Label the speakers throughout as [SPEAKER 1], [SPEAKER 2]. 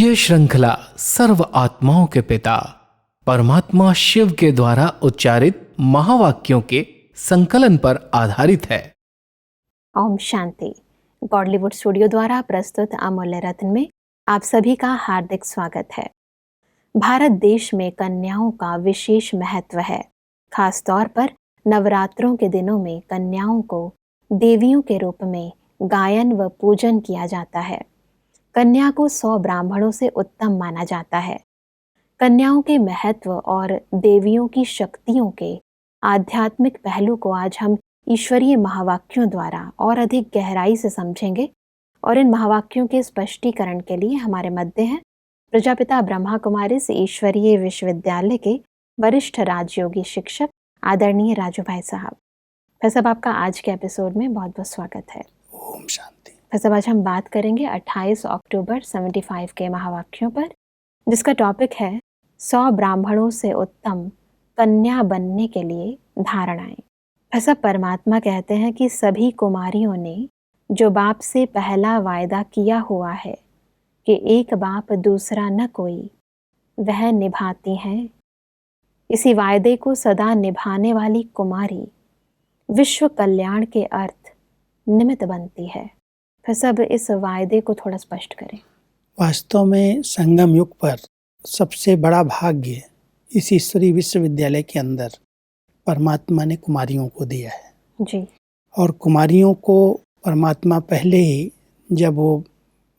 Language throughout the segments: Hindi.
[SPEAKER 1] ये श्रृंखला सर्व आत्माओं के पिता परमात्मा शिव के द्वारा उच्चारित महावाक्यों के संकलन पर आधारित है।
[SPEAKER 2] ओम शांति। गॉडलीवुड स्टूडियो द्वारा प्रस्तुत अमूल्य रत्न में आप सभी का हार्दिक स्वागत है। भारत देश में कन्याओं का विशेष महत्व है। खास तौर पर नवरात्रों के दिनों में कन्याओं को देवियों के रूप में गायन व पूजन किया जाता है। कन्या को 100 ब्राह्मणों से उत्तम माना जाता है। कन्याओं के महत्व और देवियों की शक्तियों के आध्यात्मिक पहलू को आज हम ईश्वरीय महावाक्यों द्वारा और अधिक गहराई से समझेंगे और इन महावाक्यों के स्पष्टीकरण के लिए हमारे मध्य हैं प्रजापिता ब्रह्मा कुमारीज ईश्वरीय विश्वविद्यालय के वरिष्ठ राजयोगी शिक्षक आदरणीय राजू भाई साहब। भाई साहब, आपका आज के एपिसोड में बहुत बहुत स्वागत है।
[SPEAKER 3] ओम शांति।
[SPEAKER 2] भाई साहब, आज हम बात करेंगे 28 अक्टूबर 75 के महावाक्यों पर, जिसका टॉपिक है 100 ब्राह्मणों से उत्तम कन्या बनने के लिए धारणाएं। ऐसा परमात्मा कहते हैं कि सभी कुमारियों ने जो बाप से पहला वायदा किया हुआ है कि एक बाप दूसरा न कोई, वह निभाती हैं। इसी वायदे को सदा निभाने वाली कुमारी विश्व कल्याण के अर्थ निमित्त बनती है। फिर सब इस वायदे को थोड़ा स्पष्ट करें।
[SPEAKER 3] वास्तव में संगम युग पर सबसे बड़ा भाग्य इस ईश्वरीय विश्वविद्यालय के अंदर परमात्मा ने कुमारियों को दिया है
[SPEAKER 2] जी।
[SPEAKER 3] और कुमारियों को परमात्मा पहले ही जब वो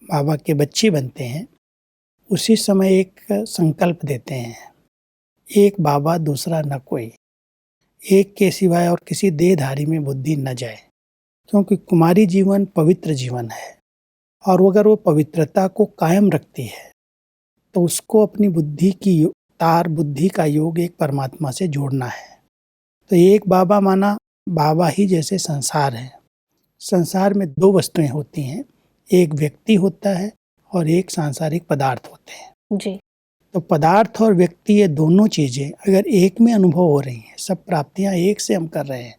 [SPEAKER 3] बाबा के बच्चे बनते हैं उसी समय एक संकल्प देते हैं, एक बाबा दूसरा न कोई, एक के सिवाय और किसी देहधारी में बुद्धि न जाए। क्योंकि कुमारी जीवन पवित्र जीवन है और अगर वो पवित्रता को कायम रखती है तो उसको अपनी बुद्धि की तार बुद्धि का योग एक परमात्मा से जोड़ना है। तो एक बाबा माना बाबा ही जैसे संसार है। संसार में 2 वस्तुएं होती हैं, एक व्यक्ति होता है और एक सांसारिक पदार्थ होते हैं
[SPEAKER 2] जी।
[SPEAKER 3] तो पदार्थ और व्यक्ति ये दोनों चीज़ें अगर एक में अनुभव हो रही हैं, सब प्राप्तियां एक से हम कर रहे हैं,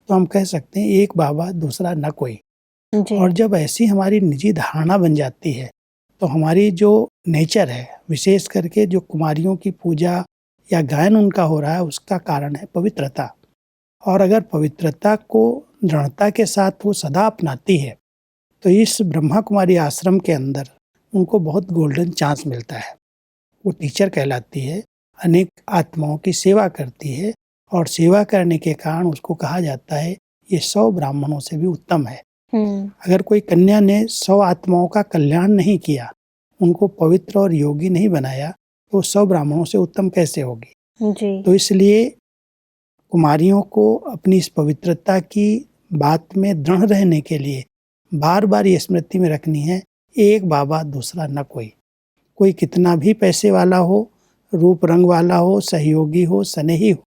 [SPEAKER 3] तो हम कह सकते हैं एक बाबा दूसरा न कोई
[SPEAKER 2] जी।
[SPEAKER 3] और जब ऐसी हमारी निजी धारणा बन जाती है तो हमारी जो नेचर है, विशेष करके जो कुमारियों की पूजा या गायन उनका हो रहा है, उसका कारण है पवित्रता। और अगर पवित्रता को दृढ़ता के साथ वो सदा अपनाती है तो इस ब्रह्मा कुमारी आश्रम के अंदर उनको बहुत गोल्डन चांस मिलता है। वो टीचर कहलाती है, अनेक आत्माओं की सेवा करती है और सेवा करने के कारण उसको कहा जाता है ये 100 ब्राह्मणों से भी उत्तम है। अगर कोई कन्या ने 100 आत्माओं का कल्याण नहीं किया, उनको पवित्र और योगी नहीं बनाया, तो 100 ब्राह्मणों से उत्तम कैसे होगी
[SPEAKER 2] जी।
[SPEAKER 3] तो इसलिए कुमारियों को अपनी इस पवित्रता की बात में दृढ़ रहने के लिए बार बार ये स्मृति में रखनी है, एक बाबा दूसरा न कोई। कोई कितना भी पैसे वाला हो, रूप रंग वाला हो, सहयोगी हो, स्नेही हो,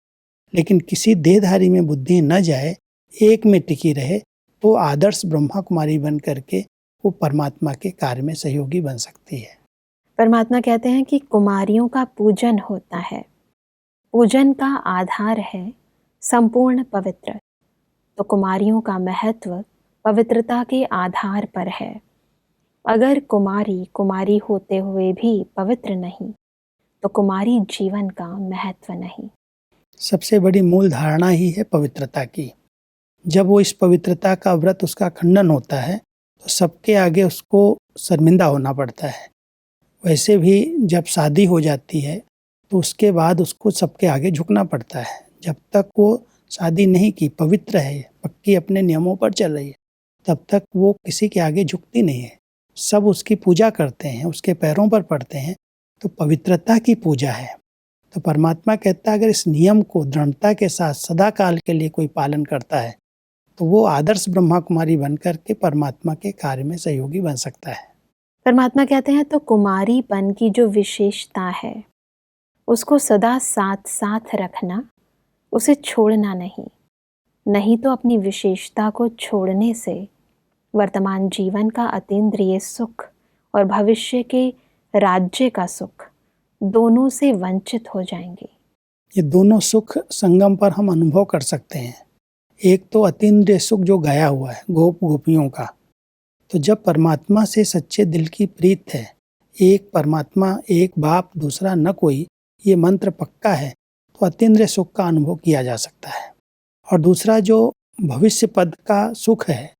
[SPEAKER 3] लेकिन किसी देहधारी में बुद्धि न जाए, एक में टिकी रहे, तो आदर्श ब्रह्मा कुमारी बन करके वो परमात्मा के कार्य में सहयोगी बन सकती है।
[SPEAKER 2] परमात्मा कहते हैं कि कुमारियों का पूजन होता है। पूजन का आधार है संपूर्ण पवित्र। तो कुमारियों का महत्व पवित्रता के आधार पर है। अगर कुमारी होते हुए भी पवित्र नहीं तो कुमारी जीवन का महत्व नहीं।
[SPEAKER 3] सबसे बड़ी मूल धारणा ही है पवित्रता की। जब वो इस पवित्रता का व्रत उसका खंडन होता है तो सबके आगे उसको शर्मिंदा होना पड़ता है। वैसे भी जब शादी हो जाती है तो उसके बाद उसको सबके आगे झुकना पड़ता है। जब तक वो शादी नहीं की, पवित्र है, पक्की अपने नियमों पर चल रही है, तब तक वो किसी के आगे झुकती नहीं है। सब उसकी पूजा करते हैं, उसके पैरों पर पड़ते हैं, तो पवित्रता की पूजा है। तो परमात्मा कहता है अगर इस नियम को दृढ़ता के साथ सदा काल के लिए कोई पालन करता है तो वो आदर्श ब्रह्मा कुमारी बनकर के परमात्मा के कार्य में सहयोगी बन सकता है।
[SPEAKER 2] परमात्मा कहते हैं तो कुमारीपन की जो विशेषता है उसको सदा साथ साथ रखना, उसे छोड़ना नहीं तो अपनी विशेषता को छोड़ने से वर्तमान जीवन का अतीन्द्रिय सुख और भविष्य के राज्य का सुख दोनों से वंचित हो जाएंगे।
[SPEAKER 3] ये दोनों सुख संगम पर हम अनुभव कर सकते हैं। एक तो अतीन्द्रिय सुख जो गाया हुआ है गोप गोपियों का, तो जब परमात्मा से सच्चे दिल की प्रीत है, एक परमात्मा, एक बाप, दूसरा न कोई, ये मंत्र पक्का है तो अतीन्द्रिय सुख का अनुभव किया जा सकता है। और दूसरा जो भविष्य पद का सुख है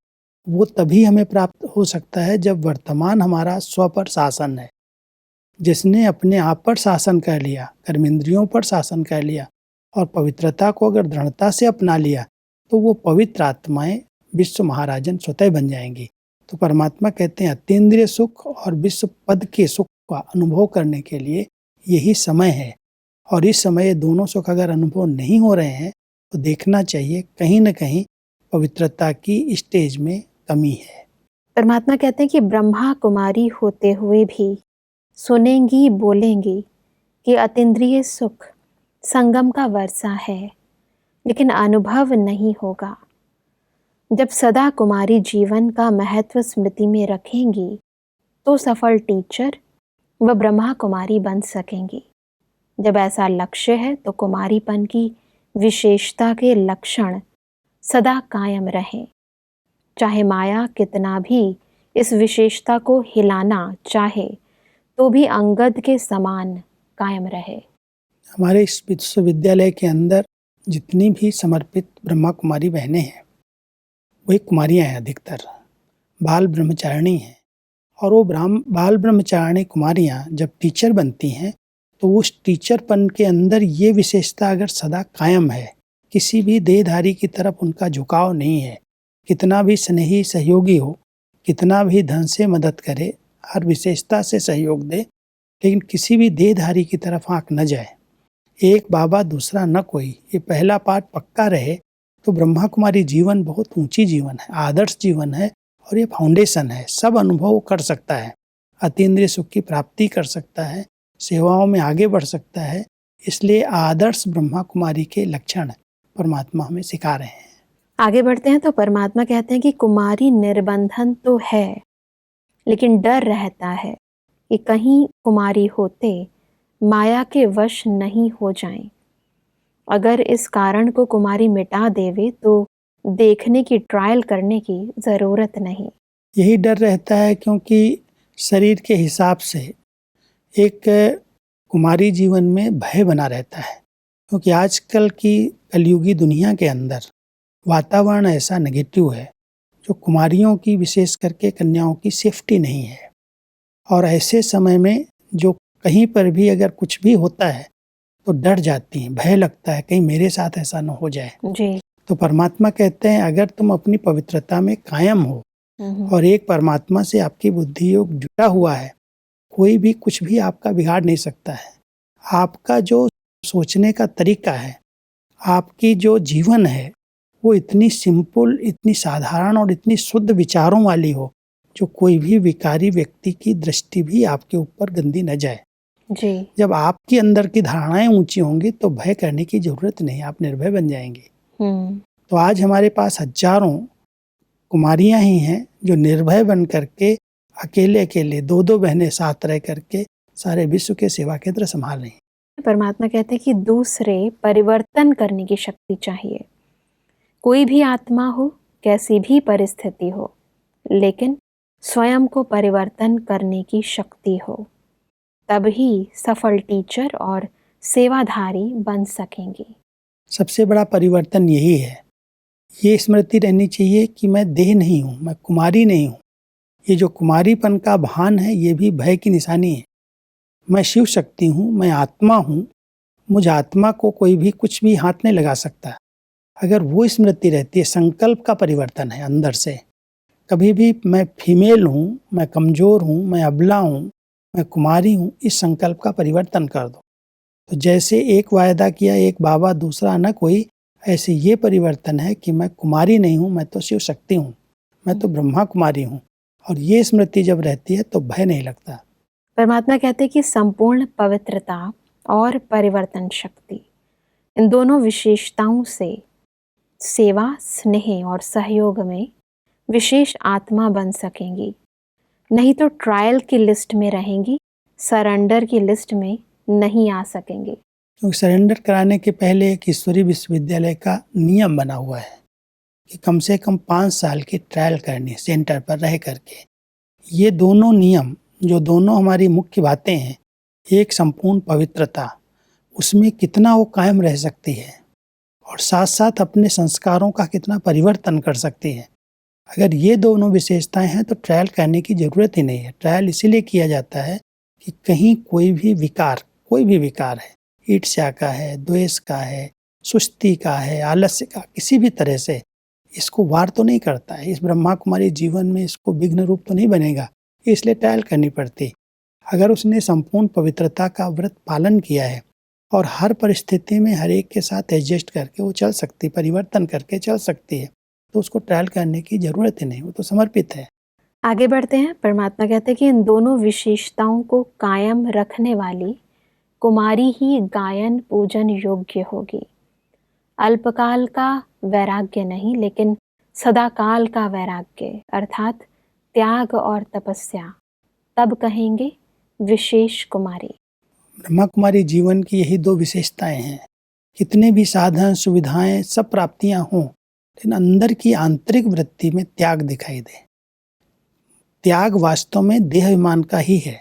[SPEAKER 3] वो तभी हमें प्राप्त हो सकता है जब वर्तमान हमारा स्व पर शासन है। जिसने अपने आप पर शासन कर लिया, कर्मेंद्रियों पर शासन कर लिया और पवित्रता को अगर दृढ़ता से अपना लिया तो वो पवित्र आत्माएं विश्व महाराजन स्वतः बन जाएंगी। तो परमात्मा कहते हैं अतीन्द्रिय सुख और विश्व पद के सुख का अनुभव करने के लिए यही समय है। और इस समय दोनों सुख अगर अनुभव नहीं हो रहे हैं तो देखना चाहिए कहीं न कहीं पवित्रता की स्टेज में कमी है।
[SPEAKER 2] परमात्मा कहते हैं कि ब्रह्मा कुमारी होते हुए भी सुनेंगी बोलेंगी कि अतीन्द्रिय सुख संगम का वर्षा है, लेकिन अनुभव नहीं होगा। जब सदा कुमारी जीवन का महत्व स्मृति में रखेंगी तो सफल टीचर व ब्रह्मा कुमारी बन सकेंगी। जब ऐसा लक्ष्य है तो कुमारीपन की विशेषता के लक्षण सदा कायम रहें, चाहे माया कितना भी इस विशेषता को हिलाना चाहे तो भी अंगद के समान कायम रहे।
[SPEAKER 3] हमारे इस विश्वविद्यालय के अंदर जितनी भी समर्पित ब्रह्मा कुमारी बहनें हैं वही कुमारियाँ हैं, अधिकतर बाल ब्रह्मचारिणी हैं। और वो बाल ब्रह्मचारिणी कुमारियाँ जब टीचर बनती हैं तो उस टीचरपन के अंदर ये विशेषता अगर सदा कायम है, किसी भी देहधारी की तरफ उनका झुकाव नहीं है, कितना भी स्नेही सहयोगी हो, कितना भी धन से मदद करे, हर विशेषता से सहयोग दे, लेकिन किसी भी देहधारी की तरफ आँख न जाए, एक बाबा दूसरा न कोई, ये पहला पाठ पक्का रहे तो ब्रह्मा कुमारी जीवन बहुत ऊंची जीवन है, आदर्श जीवन है और ये फाउंडेशन है। सब अनुभव कर सकता है, अतीन्द्रिय सुख की प्राप्ति कर सकता है, सेवाओं में आगे बढ़ सकता है। इसलिए आदर्श ब्रह्मा कुमारी के लक्षण परमात्मा हमें सिखा रहे हैं।
[SPEAKER 2] आगे बढ़ते हैं तो परमात्मा कहते हैं कि कुमारी निर्बंधन तो है, लेकिन डर रहता है कि कहीं कुमारी होते माया के वश नहीं हो जाएं। अगर इस कारण को कुमारी मिटा देवे तो देखने की, ट्रायल करने की ज़रूरत नहीं।
[SPEAKER 3] यही डर रहता है क्योंकि शरीर के हिसाब से एक कुमारी जीवन में भय बना रहता है, क्योंकि आजकल की कलयुगी दुनिया के अंदर वातावरण ऐसा नेगेटिव है जो कुमारियों की, विशेष करके कन्याओं की सेफ्टी नहीं है। और ऐसे समय में जो कहीं पर भी अगर कुछ भी होता है तो डर जाती हैं, भय लगता है कहीं मेरे साथ ऐसा न हो जाए
[SPEAKER 2] जी।
[SPEAKER 3] तो परमात्मा कहते हैं अगर तुम अपनी पवित्रता में कायम हो और एक परमात्मा से आपकी बुद्धि योग जुड़ा हुआ है, कोई भी कुछ भी आपका बिगाड़ नहीं सकता है। आपका जो सोचने का तरीका है, आपकी जो जीवन है वो इतनी सिंपल, इतनी साधारण और इतनी शुद्ध विचारों वाली हो जो कोई भी विकारी व्यक्ति की दृष्टि भी आपके ऊपर गंदी न जाए।
[SPEAKER 2] जी।
[SPEAKER 3] जब आपके अंदर की धारणाएं ऊंची होंगी तो भय करने की जरूरत नहीं, आप निर्भय बन जाएंगे। तो आज हमारे पास हजारों कुमारियां ही हैं जो निर्भय बन करके अकेले अकेले, दो दो बहनें साथ रह करके सारे विश्व के सेवा केंद्र संभाल रही हैं।
[SPEAKER 2] परमात्मा कहते हैं कि दूसरे परिवर्तन करने की शक्ति चाहिए। कोई भी आत्मा हो, कैसी भी परिस्थिति हो, लेकिन स्वयं को परिवर्तन करने की शक्ति हो, तभी सफल टीचर और सेवाधारी बन सकेंगी।
[SPEAKER 3] सबसे बड़ा परिवर्तन यही है। ये स्मृति रहनी चाहिए कि मैं देह नहीं हूँ, मैं कुमारी नहीं हूँ। ये जो कुमारीपन का भान है ये भी भय की निशानी है। मैं शिव शक्ति हूँ, मैं आत्मा हूँ, मुझ आत्मा को कोई भी कुछ भी हाथ नहीं लगा सकता। अगर वो स्मृति रहती है, संकल्प का परिवर्तन है अंदर से। कभी भी मैं फीमेल हूँ, मैं कमज़ोर हूँ, मैं अबला हूँ, मैं कुमारी हूँ, इस संकल्प का परिवर्तन कर दो। तो जैसे एक वायदा किया एक बाबा दूसरा न कोई, ऐसे ये परिवर्तन है कि मैं कुमारी नहीं हूँ, मैं तो शिव शक्ति हूँ, मैं तो ब्रह्मा कुमारी हूँ। और ये स्मृति जब रहती है तो भय नहीं लगता।
[SPEAKER 2] परमात्मा कहते हैं कि संपूर्ण पवित्रता और परिवर्तन शक्ति, इन दोनों विशेषताओं से सेवा, स्नेह और सहयोग में विशेष आत्मा बन सकेंगी। नहीं तो ट्रायल की लिस्ट में रहेंगी, सरेंडर की लिस्ट में नहीं आ सकेंगे।
[SPEAKER 3] क्योंकि सरेंडर कराने के पहले एक ईश्वरी विश्वविद्यालय का नियम बना हुआ है कि कम से कम 5 साल की ट्रायल करनी सेंटर पर रह करके। ये दोनों नियम जो दोनों हमारी मुख्य बातें हैं, एक संपूर्ण पवित्रता, उसमें कितना वो कायम रह सकती है और साथ साथ अपने संस्कारों का कितना परिवर्तन कर सकती है। अगर ये दोनों विशेषताएं हैं तो ट्रायल करने की ज़रूरत ही नहीं है। ट्रायल इसीलिए किया जाता है कि कहीं कोई भी विकार है, ईर्ष्या का है, द्वेष का है, सुस्ती का है, आलस्य का, किसी भी तरह से इसको वार तो नहीं करता है, इस ब्रह्मा कुमारी जीवन में इसको विघ्न रूप तो नहीं बनेगा, इसलिए ट्रायल करनी पड़ती। अगर उसने संपूर्ण पवित्रता का व्रत पालन किया है और हर परिस्थिति में हर एक के साथ एडजस्ट करके वो चल सकती, परिवर्तन करके चल सकती है, तो उसको ट्रायल करने की जरूरत ही नहीं, वो तो समर्पित है।
[SPEAKER 2] आगे बढ़ते हैं। परमात्मा कहते हैं कि इन दोनों विशेषताओं को कायम रखने वाली कुमारी ही गायन पूजन योग्य होगी। अल्पकाल का वैराग्य नहीं, लेकिन सदाकाल का वैराग्य अर्थात त्याग और तपस्या, तब कहेंगे विशेष कुमारी।
[SPEAKER 3] ब्रह्मा कुमारी जीवन की यही दो विशेषताएं हैं। कितने भी साधन सुविधाएं सब प्राप्तियां हों, लेकिन अंदर की आंतरिक वृत्ति में त्याग दिखाई दे। त्याग वास्तव में देह अभिमान का ही है।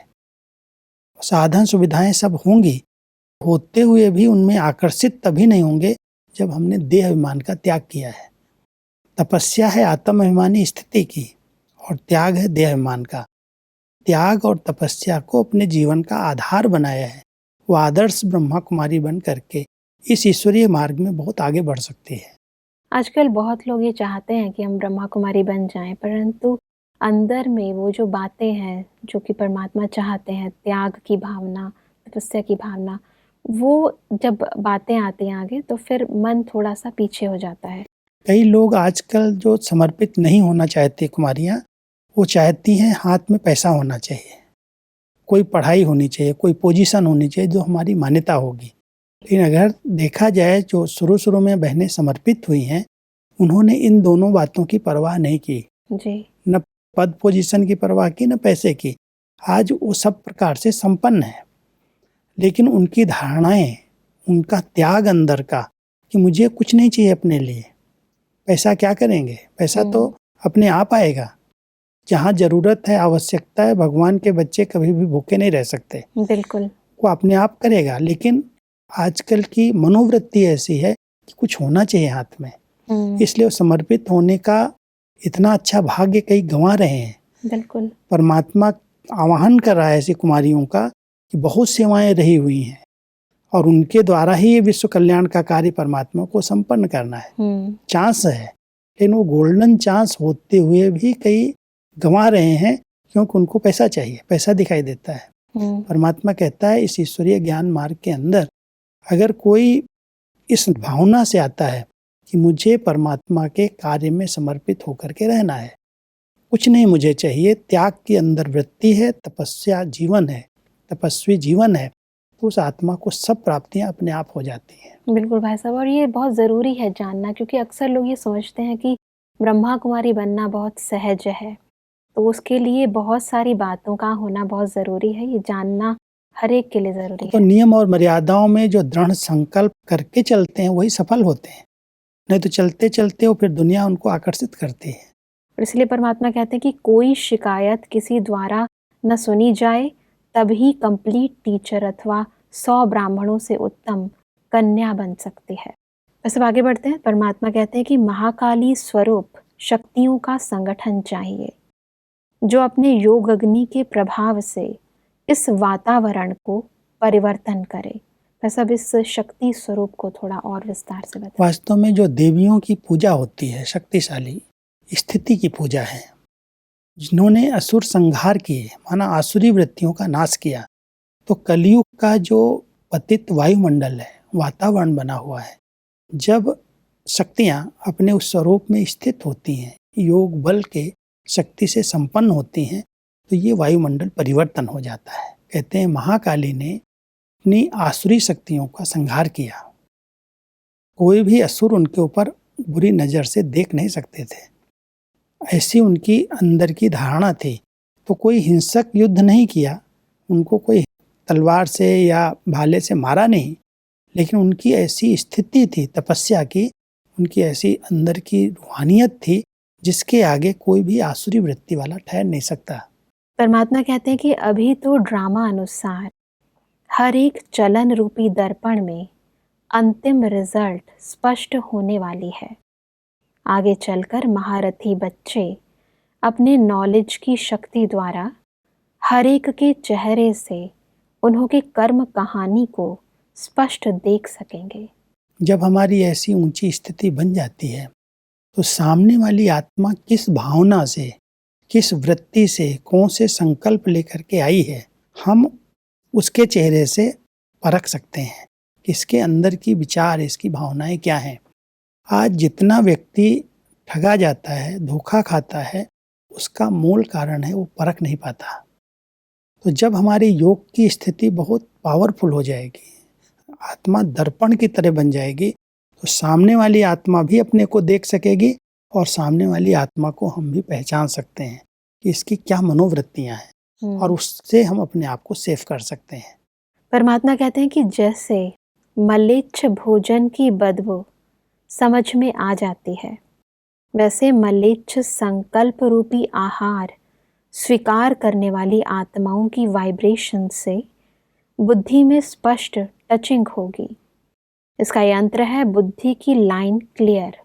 [SPEAKER 3] साधन सुविधाएं सब होंगी, होते हुए भी उनमें आकर्षित तभी नहीं होंगे जब हमने देह अभिमान का त्याग किया है। तपस्या है आत्म अभिमानी स्थिति की और त्याग है देह अभिमान का। त्याग और तपस्या को अपने जीवन का आधार बनाया है। वो आदर्श ब्रह्मा कुमारी बन करके इस ईश्वरीय मार्ग में बहुत आगे बढ़ सकती है।
[SPEAKER 2] आजकल बहुत लोग ये चाहते हैं कि हम ब्रह्मा कुमारी बन जाएं, परंतु अंदर में वो जो बातें हैं जो कि परमात्मा चाहते हैं, त्याग की भावना, तपस्या की भावना, वो जब बातें आती हैं आगे तो फिर मन थोड़ा सा पीछे हो जाता है।
[SPEAKER 3] कई लोग आजकल जो समर्पित नहीं होना चाहते कुमारियाँ, वो चाहती हैं हाथ में पैसा होना चाहिए, कोई पढ़ाई होनी चाहिए, कोई पोजीशन होनी चाहिए जो हमारी मान्यता होगी। लेकिन अगर देखा जाए जो शुरू में बहनें समर्पित हुई हैं, उन्होंने इन दोनों बातों की परवाह नहीं की
[SPEAKER 2] जी।
[SPEAKER 3] न पद पोजीशन की परवाह की, न पैसे की। आज वो सब प्रकार से संपन्न है, लेकिन उनकी धारणाएं, उनका त्याग अंदर का कि मुझे कुछ नहीं चाहिए अपने लिए, पैसा क्या करेंगे, पैसा तो अपने आप आएगा। जहाँ जरूरत है, आवश्यकता है, भगवान के बच्चे कभी भी भूखे नहीं रह सकते,
[SPEAKER 2] बिल्कुल
[SPEAKER 3] वो अपने आप करेगा। लेकिन आजकल की मनोवृत्ति ऐसी है कि कुछ होना चाहिए हाथ में, इसलिए वो समर्पित होने का इतना अच्छा भाग्य कई गंवा रहे हैं।
[SPEAKER 2] बिल्कुल
[SPEAKER 3] परमात्मा आवाहन कर रहा है ऐसी कुमारियों का कि बहुत सेवाएं रही हुई हैं और उनके द्वारा ही ये विश्व कल्याण का कार्य परमात्मा को संपन्न करना है। चांस है, लेकिन वो गोल्डन चांस होते हुए भी कई गंवा रहे हैं क्योंकि उनको पैसा चाहिए, पैसा दिखाई देता है। परमात्मा कहता है इस ईश्वरीय ज्ञान मार्ग के अंदर अगर कोई इस भावना से आता है कि मुझे परमात्मा के कार्य में समर्पित होकर के रहना है, कुछ नहीं मुझे चाहिए, त्याग के अंदर वृत्ति है, तपस्या जीवन है, तपस्वी जीवन है, तो उस आत्मा को सब प्राप्तियां अपने आप हो जाती हैं।
[SPEAKER 2] बिल्कुल भाई साहब, और ये बहुत ज़रूरी है जानना, क्योंकि अक्सर लोग ये समझते हैं कि ब्रह्मा कुमारी बनना बहुत सहज है, तो उसके लिए बहुत सारी बातों का होना बहुत ज़रूरी है। ये जानना हर एक के लिए ज़रूरी
[SPEAKER 3] तो
[SPEAKER 2] है।
[SPEAKER 3] नियम और मर्यादाओं में जो दृढ़ संकल्प करके चलते हैं वही सफल होते हैं, नहीं तो चलते चलते वो फिर दुनिया उनको आकर्षित करती है।
[SPEAKER 2] और इसलिए परमात्मा कहते हैं कि कोई शिकायत किसी द्वारा न सुनी जाए, तभी कंप्लीट टीचर अथवा 100 ब्राह्मणों से उत्तम कन्या बन सकती है। बस अब आगे बढ़ते हैं। परमात्मा कहते हैं कि महाकाली स्वरूप शक्तियों का संगठन चाहिए जो अपने योग अग्नि के प्रभाव से इस वातावरण को परिवर्तन करे। बस अब इस शक्ति स्वरूप को थोड़ा और विस्तार से बताएं।
[SPEAKER 3] वास्तव में जो देवियों की पूजा होती है, शक्तिशाली स्थिति की पूजा है, जिन्होंने असुर संहार किए, माना आसुरी वृत्तियों का नाश किया, तो कलयुग का जो पतित वायुमंडल है, वातावरण बना हुआ है, जब शक्तियां अपने उस स्वरूप में स्थित होती हैं, योग बल के शक्ति से संपन्न होती हैं, तो ये वायुमंडल परिवर्तन हो जाता है। कहते हैं महाकाली ने अपनी आसुरी शक्तियों का संहार किया, कोई भी असुर उनके ऊपर बुरी नज़र से देख नहीं सकते थे, ऐसी उनकी अंदर की धारणा थी। तो कोई हिंसक युद्ध नहीं किया, उनको कोई तलवार से या भाले से मारा नहीं, लेकिन उनकी ऐसी स्थिति थी तपस्या की, उनकी ऐसी अंदर की रूहानियत थी जिसके आगे कोई भी आसुरी वृत्ति वाला ठहर नहीं सकता।
[SPEAKER 2] परमात्मा कहते हैं कि अभी तो ड्रामा अनुसार हर एक चलन रूपी दर्पण में अंतिम रिजल्ट स्पष्ट होने वाली है। आगे चलकर महारथी बच्चे अपने नॉलेज की शक्ति द्वारा हर एक के चेहरे से उन्हों के कर्म कहानी को स्पष्ट देख सकेंगे।
[SPEAKER 3] जब हमारी ऐसी ऊंची स्थिति बन जाती है तो सामने वाली आत्मा किस भावना से, किस वृत्ति से, कौन से संकल्प लेकर के आई है, हम उसके चेहरे से परख सकते हैं कि इसके अंदर की विचार, इसकी भावनाएं क्या हैं। आज जितना व्यक्ति ठगा जाता है, धोखा खाता है, उसका मूल कारण है वो परख नहीं पाता। तो जब हमारी योग की स्थिति बहुत पावरफुल हो जाएगी, आत्मा दर्पण की तरह बन जाएगी, तो सामने वाली आत्मा भी अपने को देख सकेगी और सामने वाली आत्मा को हम भी पहचान सकते हैं कि इसकी क्या मनोवृत्तियां हैं और उससे हम अपने आप को सेफ कर सकते हैं।
[SPEAKER 2] परमात्मा कहते हैं कि जैसे मलेच्छ भोजन की बदबू समझ में आ जाती है, वैसे मलेच्छ संकल्प रूपी आहार स्वीकार करने वाली आत्माओं की वाइब्रेशन से बुद्धि में स्पष्ट टचिंग होगी। इसका यंत्र है बुद्धि की लाइन क्लियर।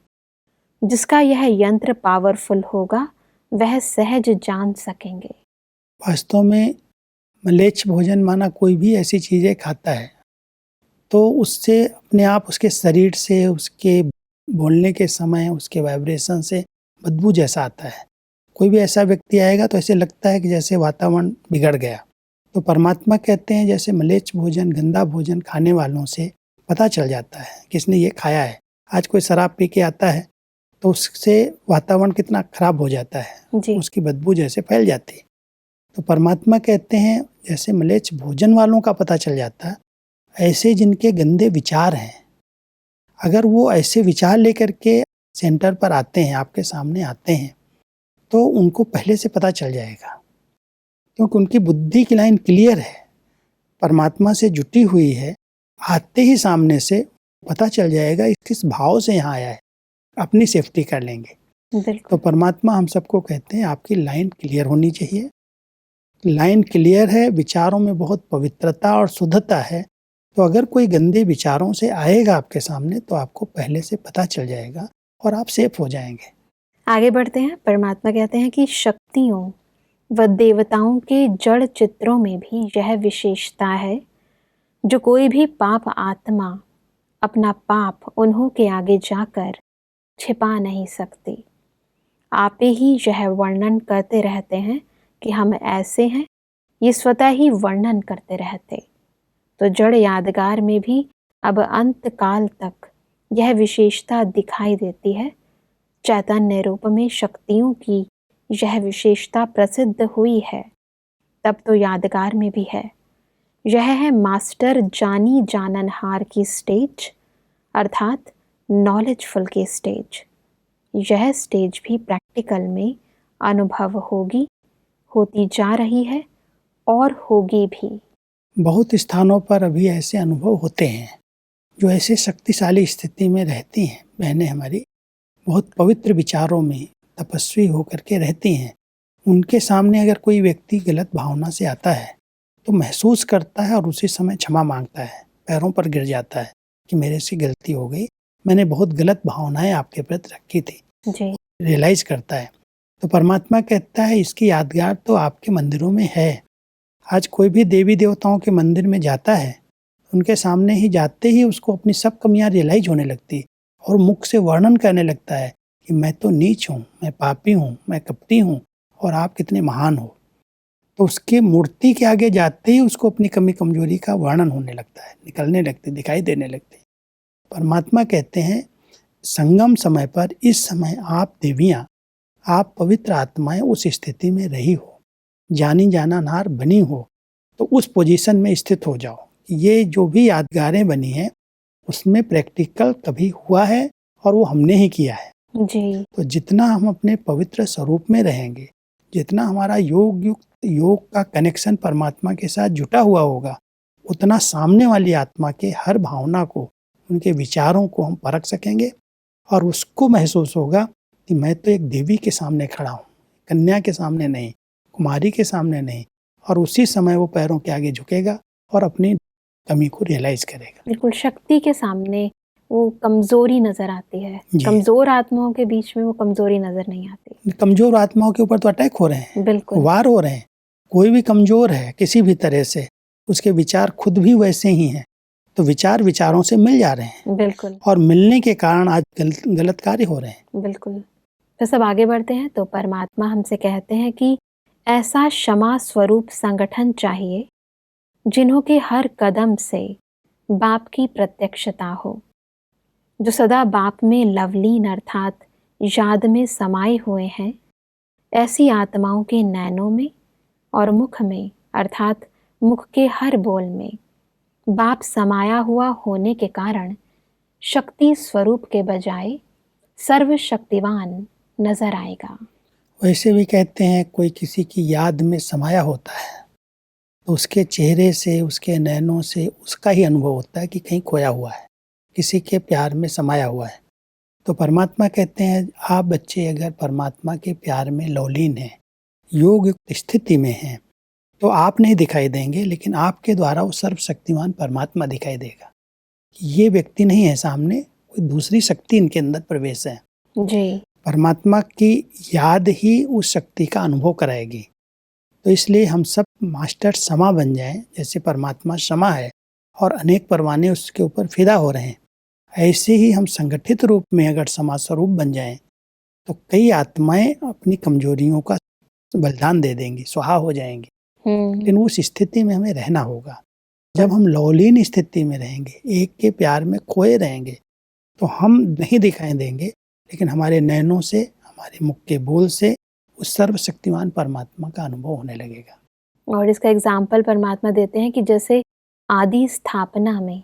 [SPEAKER 2] जिसका यह यंत्र पावरफुल होगा वह सहज जान सकेंगे।
[SPEAKER 3] वास्तव में मलेच्छ भोजन माना कोई भी ऐसी चीज़ें खाता है तो उससे अपने आप उसके शरीर से, उसके बोलने के समय, उसके वाइब्रेशन से बदबू जैसा आता है। कोई भी ऐसा व्यक्ति आएगा तो ऐसे लगता है कि जैसे वातावरण बिगड़ गया। तो परमात्मा कहते हैं जैसे मलेच्छ भोजन, गंदा भोजन खाने वालों से पता चल जाता है किसने ये खाया है। आज कोई शराब पी के आता है तो उससे वातावरण कितना खराब हो जाता है
[SPEAKER 2] जी।
[SPEAKER 3] उसकी बदबू जैसे फैल जाती है। तो परमात्मा कहते हैं जैसे मलेच्छ भोजन वालों का पता चल जाता है, ऐसे जिनके गंदे विचार हैं, अगर वो ऐसे विचार लेकर के सेंटर पर आते हैं, आपके सामने आते हैं, तो उनको पहले से पता चल जाएगा क्योंकि उनकी बुद्धि की लाइन क्लियर है, परमात्मा से जुटी हुई है। आते ही सामने से पता चल जाएगा इस किस भाव से यहाँ आया है, अपनी सेफ्टी कर लेंगे। तो परमात्मा हम सबको कहते हैं आपकी लाइन क्लियर होनी चाहिए। लाइन क्लियर है, विचारों में बहुत पवित्रता और शुद्धता है, तो अगर कोई गंदे विचारों से आएगा आपके सामने तो आपको पहले से पता चल जाएगा और आप सेफ हो जाएंगे।
[SPEAKER 2] आगे बढ़ते हैं। परमात्मा कहते हैं कि शक्तियों व देवताओं के जड़ चित्रों में भी यह विशेषता है, जो कोई भी पाप आत्मा अपना पाप उन्हों के आगे जाकर छिपा नहीं सकती। आप ही यह वर्णन करते रहते हैं कि हम ऐसे हैं, ये स्वतः ही वर्णन करते रहते। तो जड़ यादगार में भी अब अंत काल तक यह विशेषता दिखाई देती है। चैतन्य रूप में शक्तियों की यह विशेषता प्रसिद्ध हुई है, तब तो यादगार में भी है। यह है मास्टर जानी जाननहार की स्टेज, अर्थात नॉलेजफुल की स्टेज। यह स्टेज भी प्रैक्टिकल में अनुभव होगी, होती जा रही है और होगी भी।
[SPEAKER 3] बहुत स्थानों पर अभी ऐसे अनुभव होते हैं जो ऐसे शक्तिशाली स्थिति में रहती हैं। बहनें हमारी बहुत पवित्र विचारों में तपस्वी होकर के रहती हैं। उनके सामने अगर कोई व्यक्ति गलत भावना से आता है तो महसूस करता है और उसी समय क्षमा मांगता है, पैरों पर गिर जाता है कि मेरे से गलती हो गई, मैंने बहुत गलत भावनाएं आपके प्रति रखी थी, रियलाइज करता है। तो परमात्मा कहता है इसकी यादगार तो आपके मंदिरों में है। आज कोई भी देवी देवताओं के मंदिर में जाता है, उनके सामने ही जाते ही उसको अपनी सब कमियां रियलाइज होने लगती और मुख से वर्णन करने लगता है कि मैं तो नीच हूँ, मैं पापी हूँ, मैं कपटी हूँ और आप कितने महान हो। तो उसके मूर्ति के आगे जाते ही उसको अपनी कमी कमजोरी का वर्णन होने लगता है, निकलने लगती, दिखाई देने लगती। परमात्मा कहते हैं संगम समय पर इस समय आप देवियाँ, आप पवित्र आत्माएं उस स्थिति में रही हो, जानी जाननहार बनी हो, तो उस पोजीशन में स्थित हो जाओ। ये जो भी यादगारें बनी हैं उसमें प्रैक्टिकल कभी हुआ है और वो हमने ही किया है
[SPEAKER 2] जी।
[SPEAKER 3] तो जितना हम अपने पवित्र स्वरूप में रहेंगे, जितना हमारा योग का कनेक्शन परमात्मा के साथ जुटा हुआ होगा, उतना सामने वाली आत्मा के हर भावना को, उनके विचारों को हम परख सकेंगे और उसको महसूस होगा कि मैं तो एक देवी के सामने खड़ा हूँ, कन्या के सामने नहीं, कुमारी के सामने नहीं। और उसी समय वो पैरों के आगे झुकेगा और अपनी कमी को रियलाइज करेगा।
[SPEAKER 2] बिल्कुल, शक्ति के सामने वो कमजोरी नजर आती है।
[SPEAKER 3] जी।
[SPEAKER 2] कमजोर आत्माओं के बीच में वो कमजोरी नजर नहीं आती।
[SPEAKER 3] कमजोर आत्माओं के ऊपर तो अटैक हो रहे हैं,
[SPEAKER 2] बिल्कुल,
[SPEAKER 3] वार हो रहे हैं। कोई भी कमजोर है किसी भी तरह से, उसके विचार खुद भी वैसे ही हैं, तो विचार विचारों से मिल जा रहे हैं
[SPEAKER 2] बिल्कुल,
[SPEAKER 3] और मिलने के कारण आज गलत कार्य हो रहे हैं।
[SPEAKER 2] बिल्कुल। तो सब आगे बढ़ते हैं तो परमात्मा हमसे कहते हैं कि ऐसा क्षमा स्वरूप संगठन चाहिए जिन्हों के हर कदम से बाप की प्रत्यक्षता हो, जो सदा बाप में लवलीन अर्थात याद में समाये हुए हैं। ऐसी आत्माओं के नैनों में और मुख में अर्थात मुख के हर बोल में बाप समाया हुआ होने के कारण शक्ति स्वरूप के बजाय सर्वशक्तिवान नजर आएगा।
[SPEAKER 3] वैसे भी कहते हैं कोई किसी की याद में समाया होता है तो उसके चेहरे से, उसके नैनों से उसका ही अनुभव होता है कि कहीं खोया हुआ है, किसी के प्यार में समाया हुआ है। तो परमात्मा कहते हैं आप बच्चे अगर परमात्मा के प्यार में लौलीन हैं, योग युक्त स्थिति में हैं, तो आप नहीं दिखाई देंगे, लेकिन आपके द्वारा वो सर्वशक्तिमान परमात्मा दिखाई देगा। ये व्यक्ति नहीं है सामने, कोई दूसरी शक्ति इनके अंदर प्रवेश है।
[SPEAKER 2] जी,
[SPEAKER 3] परमात्मा की याद ही उस शक्ति का अनुभव कराएगी। तो इसलिए हम सब मास्टर क्षमा बन जाएं, जैसे परमात्मा क्षमा है और अनेक परवाने उसके ऊपर फिदा हो रहे हैं। ऐसे ही हम संगठित रूप में अगर क्षमा स्वरूप बन जाएं तो कई आत्माएं अपनी कमजोरियों का बलिदान दे देंगी, स्वाहा हो जाएंगी। लेकिन उस स्थिति में हमें रहना होगा। जब हम लौलीन स्थिति में रहेंगे, एक के प्यार में खोए रहेंगे, तो हम नहीं दिखाई देंगे, लेकिन हमारे नैनों से, हमारे मुख के बोल से उस सर्वशक्तिमान परमात्मा का अनुभव होने लगेगा।
[SPEAKER 2] और इसका एग्जाम्पल परमात्मा देते हैं कि जैसे आदि स्थापना में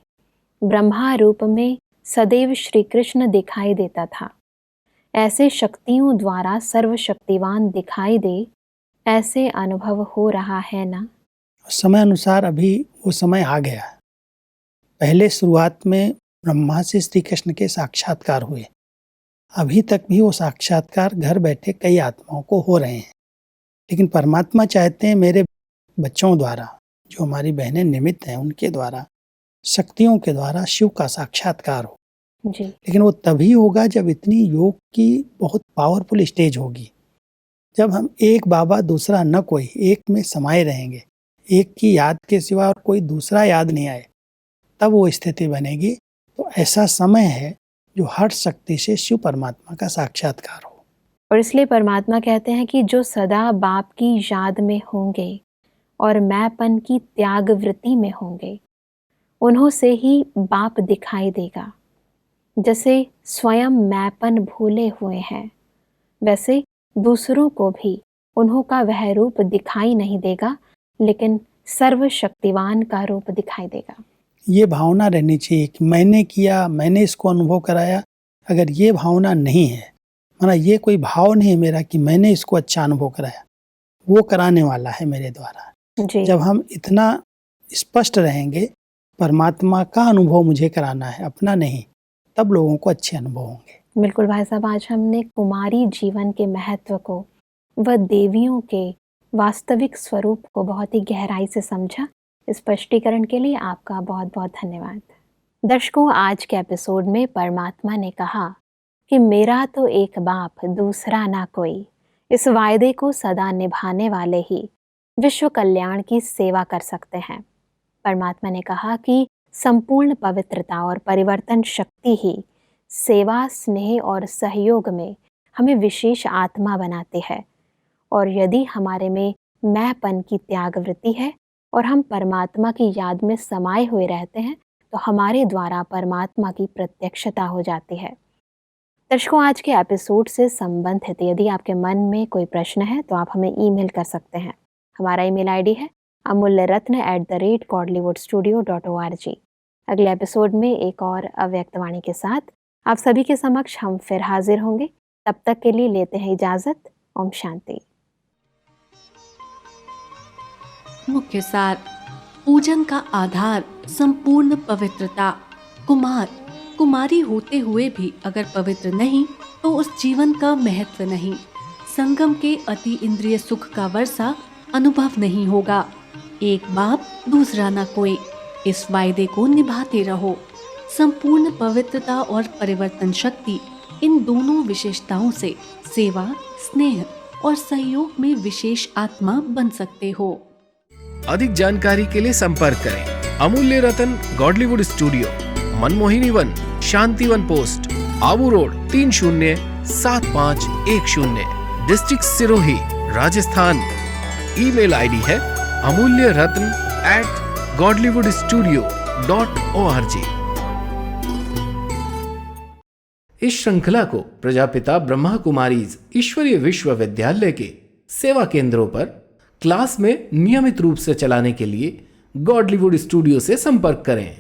[SPEAKER 2] ब्रह्मा रूप में सदैव श्री कृष्ण दिखाई देता था, ऐसे शक्तियों द्वारा सर्वशक्तिवान दिखाई दे, ऐसे अनुभव हो रहा है ना।
[SPEAKER 3] समय अनुसार अभी वो समय आ गया। पहले शुरुआत में ब्रह्मा से श्री कृष्ण के साक्षात्कार हुए, अभी तक भी वो साक्षात्कार घर बैठे कई आत्माओं को हो रहे हैं। लेकिन परमात्मा चाहते हैं मेरे बच्चों द्वारा, जो हमारी बहनें निमित्त हैं, उनके द्वारा, शक्तियों के द्वारा शिव का साक्षात्कार हो।
[SPEAKER 2] जी,
[SPEAKER 3] लेकिन वो तभी होगा जब इतनी योग की बहुत पावरफुल स्टेज होगी, जब हम एक बाबा दूसरा न कोई, एक में समाये रहेंगे, एक की याद के सिवा और कोई दूसरा याद नहीं आए, तब वो स्थिति बनेगी। तो ऐसा समय है जो हर शक्ति से शिव परमात्मा का साक्षात्कार हो।
[SPEAKER 2] और इसलिए परमात्मा कहते हैं कि जो सदा बाप की याद में होंगे और मैंपन की त्याग वृत्ति में होंगे, उन्हों से ही बाप दिखाई देगा। जैसे स्वयं मैंपन भूले हुए हैं, वैसे दूसरों को भी उन्हों का वह रूप दिखाई नहीं देगा, लेकिन सर्वशक्तिवान का रूप दिखाई देगा।
[SPEAKER 3] ये भावना रहनी चाहिए कि मैंने किया, मैंने इसको अनुभव कराया। अगर ये भावना नहीं है, माना ये कोई भाव नहीं है मेरा कि मैंने इसको अच्छा अनुभव कराया, वो कराने वाला है मेरे द्वारा।
[SPEAKER 2] जी,
[SPEAKER 3] जब हम इतना स्पष्ट रहेंगे परमात्मा का अनुभव मुझे कराना है, अपना नहीं, तब लोगों को अच्छे अनुभव होंगे।
[SPEAKER 2] बिल्कुल भाई साहब, आज हमने कुमारी जीवन के महत्व को व देवियों के वास्तविक स्वरूप को बहुत ही गहराई से समझा। स्पष्टीकरण के लिए आपका बहुत बहुत धन्यवाद। दर्शकों, आज के एपिसोड में परमात्मा ने कहा कि मेरा तो एक बाप दूसरा ना कोई, इस वायदे को सदा निभाने वाले ही विश्व कल्याण की सेवा कर सकते हैं। परमात्मा ने कहा कि संपूर्ण पवित्रता और परिवर्तन शक्ति ही सेवा, स्नेह और सहयोग में हमें विशेष आत्मा बनाती है। और यदि हमारे में मैंपन की त्याग वृत्ति है और हम परमात्मा की याद में समाये हुए रहते हैं, तो हमारे द्वारा परमात्मा की प्रत्यक्षता हो जाती है। दर्शकों, आज के एपिसोड से संबंधित यदि आपके मन में कोई प्रश्न है तो आप हमें ईमेल कर सकते हैं। हमारा ईमेल आईडी है amulyaratna@godlywoodstudio.org। अगले एपिसोड में एक और अव्यक्त वाणी के साथ आप सभी के समक्ष हम फिर हाजिर होंगे। तब तक के लिए लेते हैं इजाजत। ओम शांति।
[SPEAKER 4] मुख्य सार: पूजन का आधार संपूर्ण पवित्रता। कुमार कुमारी होते हुए भी अगर पवित्र नहीं तो उस जीवन का महत्व नहीं। संगम के अति इंद्रिय सुख का वर्षा अनुभव नहीं होगा। एक बाप दूसरा न कोई, इस वायदे को निभाते रहो। संपूर्ण पवित्रता और परिवर्तन शक्ति, इन दोनों विशेषताओं से सेवा, स्नेह और सहयोग में विशेष आत्मा बन सकते हो।
[SPEAKER 1] अधिक जानकारी के लिए संपर्क करें Amulya Ratan Godlywood studio, Manmohini Van, Shantivan post, Abu road 307510, district Sirohi, Rajasthan. Email ID है amulyaratn@godlywoodstudio.org। इस श्रृंखला को प्रजापिता ब्रह्मा कुमारीज ईश्वरीय विश्वविद्यालय के सेवा केंद्रों पर क्लास में नियमित रूप से चलाने के लिए गॉडलीवुड स्टूडियो से संपर्क करें।